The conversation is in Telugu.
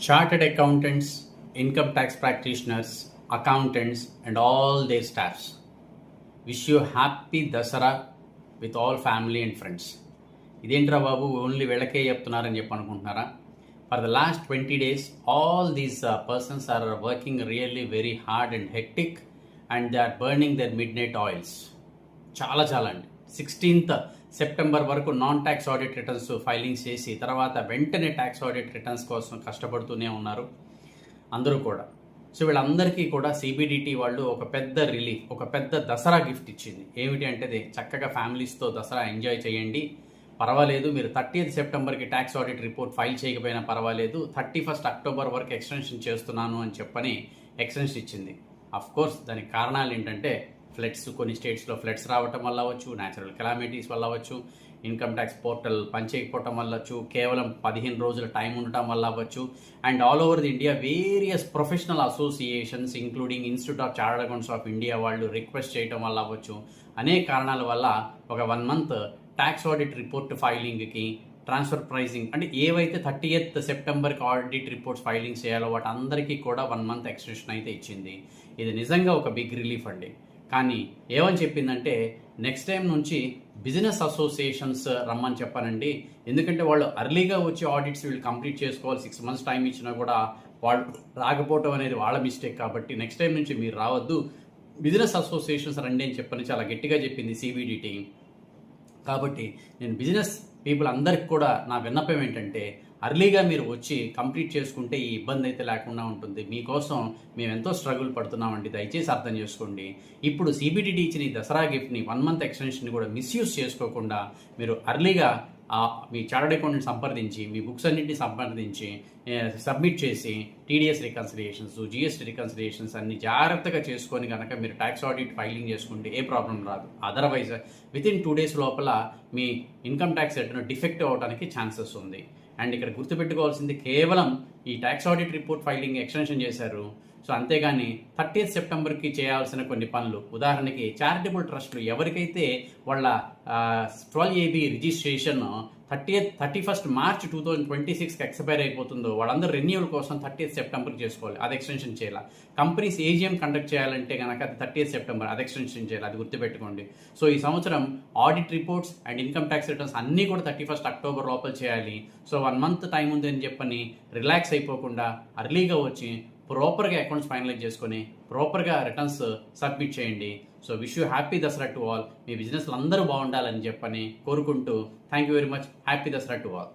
chartered accountants, income tax practitioners, accountants, and all their staffs. Wish you happy Dasara with all family and friends. ఇదేంట్రా బాబు ఓన్లీ వీళ్ళకే చెప్తున్నారని చెప్పి అనుకుంటున్నారా? For the last 20 days, all these persons are working really very hard and hectic and they are burning their midnight oils. చాలా అండి. 16th సెప్టెంబర్ వరకు non tax audit returns filings చేసి తర్వాత వెంటనే ట్యాక్స్ ఆడిట్ రిటర్న్స్ కోసం కష్టపడుతూనే ఉన్నారు అందరూ కూడా. సో వీళ్ళందరికీ కూడా సిబిడిటీ వాళ్ళు ఒక పెద్ద రిలీఫ్, ఒక పెద్ద దసరా గిఫ్ట్ ఇచ్చింది. ఏమిటి అంటే చక్కగా ఫ్యామిలీస్తో దసరా ఎంజాయ్ చేయండి, పర్వాలేదు, మీరు 30th సెప్టెంబర్కి ట్యాక్స్ ఆడిట్ రిపోర్ట్ ఫైల్ చేయకపోయినా పర్వాలేదు, 31st అక్టోబర్ వరకు ఎక్స్టెన్షన్ చేస్తున్నాను అని చెప్పని ఎక్స్టెన్షన్ ఇచ్చింది. అఫ్ కోర్స్ దానికి కారణాలు ఏంటంటే ఫ్లడ్స్, కొన్ని స్టేట్స్లో ఫ్లడ్స్ రావటం వల్ల అవ్వచ్చు, న్యాచురల్ కెలామిటీస్ వల్ల అవ్వచ్చు, ఇన్కమ్ ట్యాక్స్ పోర్టల్ పనిచేయకపోవటం వల్ల అవ్వచ్చు, కేవలం 15 రోజుల టైం ఉండటం వల్ల అవ్వచ్చు, and all over the India various professional associations including Institute of Chartered Accounts of India వాళ్ళు రిక్వెస్ట్ చేయడం వల్ల అవ్వచ్చు. అనేక కారణాల వల్ల ఒక 1 month ట్యాక్స్ ఆడిట్ రిపోర్ట్ ఫైలింగ్కి, ట్రాన్స్ఫర్ ప్రైజింగ్ అంటే ఏవైతే 30th సెప్టెంబర్కి ఆడిట్ రిపోర్ట్స్ ఫైలింగ్ చేయాలో వాటి అందరికీ కూడా 1 month ఎక్స్టెన్షన్ అయితే ఇచ్చింది. ఇది నిజంగా ఒక బిగ్ రిలీఫ్ అండి. కానీ ఏమని చెప్పిందంటే నెక్స్ట్ టైం నుంచి బిజినెస్ అసోసియేషన్స్ రమ్మని చెప్పానండి. ఎందుకంటే వాళ్ళు అర్లీగా వచ్చి ఆడిట్స్ వీళ్ళు కంప్లీట్ చేసుకోవాలి. 6 months టైం ఇచ్చినా కూడా వాళ్ళు రాకపోవటం అనేది వాళ్ళ మిస్టేక్. కాబట్టి నెక్స్ట్ టైం నుంచి మీరు రావద్దు, బిజినెస్ అసోసియేషన్స్ రండి అని చెప్పని చాలా గట్టిగా చెప్పింది సిబిడిటీ. కాబట్టి నేను బిజినెస్ పీపుల్ అందరికి కూడా నా విన్నపం ఏంటంటే అర్లీగా మీరు వచ్చి కంప్లీట్ చేసుకుంటే ఈ ఇబ్బంది అయితే లేకుండా ఉంటుంది. మీకోసం మేము ఎంతో స్ట్రగుల్ పడుతున్నామండి, దయచేసి అర్థం చేసుకోండి. ఇప్పుడు సిబిడిటీ ఇచ్చిన ఈ దసరా గిఫ్ట్ని 1 month ఎక్స్టెన్షన్ని కూడా మిస్యూజ్ చేసుకోకుండా మీరు అర్లీగా మీ చార్టర్డ్ అకౌంట్ని సంప్రదించి, మీ బుక్స్ అన్నింటినీ సంప్రదించి సబ్మిట్ చేసి టీడీఎస్ రికన్సిలియేషన్స్, జిఎస్టీ రికన్సిలియేషన్స్ అన్ని జాగ్రత్తగా చేసుకొని కనుక మీరు ట్యాక్స్ ఆడిట్ ఫైలింగ్ చేసుకుంటే ఏ ప్రాబ్లం రాదు. అదర్వైజ్ వితిన్ 2 days లోపల మీ ఇన్కమ్ ట్యాక్స్ రిటర్న్ డిఫెక్ట్ అవ్వడానికి ఛాన్సెస్ ఉంది. అండ్ ఇక్కడ గుర్తుపెట్టుకోవాల్సింది కేవలం ఈ tax audit report filing extension చేశారు. సో అంతేగాని 30th సెప్టెంబర్కి చేయాల్సిన కొన్ని పనులు, ఉదాహరణకి చారిటబుల్ ట్రస్టులు ఎవరికైతే వాళ్ళ 12AB registration 31st March 2026కి expire అయిపోతుందో వాళ్ళందరూ రెన్యూవల్ కోసం 30th సెప్టెంబర్కి చేసుకోవాలి, అది ఎక్స్టెన్షన్ చేయాలి. కంపెనీస్ ఏజిఎం కండక్ట్ చేయాలంటే కనుక అది 30th సెప్టెంబర్, అది ఎక్స్టెన్షన్ చేయాలి, అది గుర్తుపెట్టుకోండి. సో ఈ సంవత్సరం audit reports and income tax returns అన్నీ కూడా 31st అక్టోబర్ లోపల చేయాలి. సో 1 month టైం ఉందని చెప్పని రిలాక్స్ అయిపోకుండా అర్లీగా వచ్చి ప్రాపర్గా అకౌంట్స్ ఫైనలైజ్ చేసుకొని ప్రాపర్గా రిటర్న్స్ సబ్మిట్ చేయండి. So wish you happy Dussehra to all. మీ బిజినెస్లు అందరూ బాగుండాలని చెప్పని కోరుకుంటూ thank you very much. Happy Dussehra to all.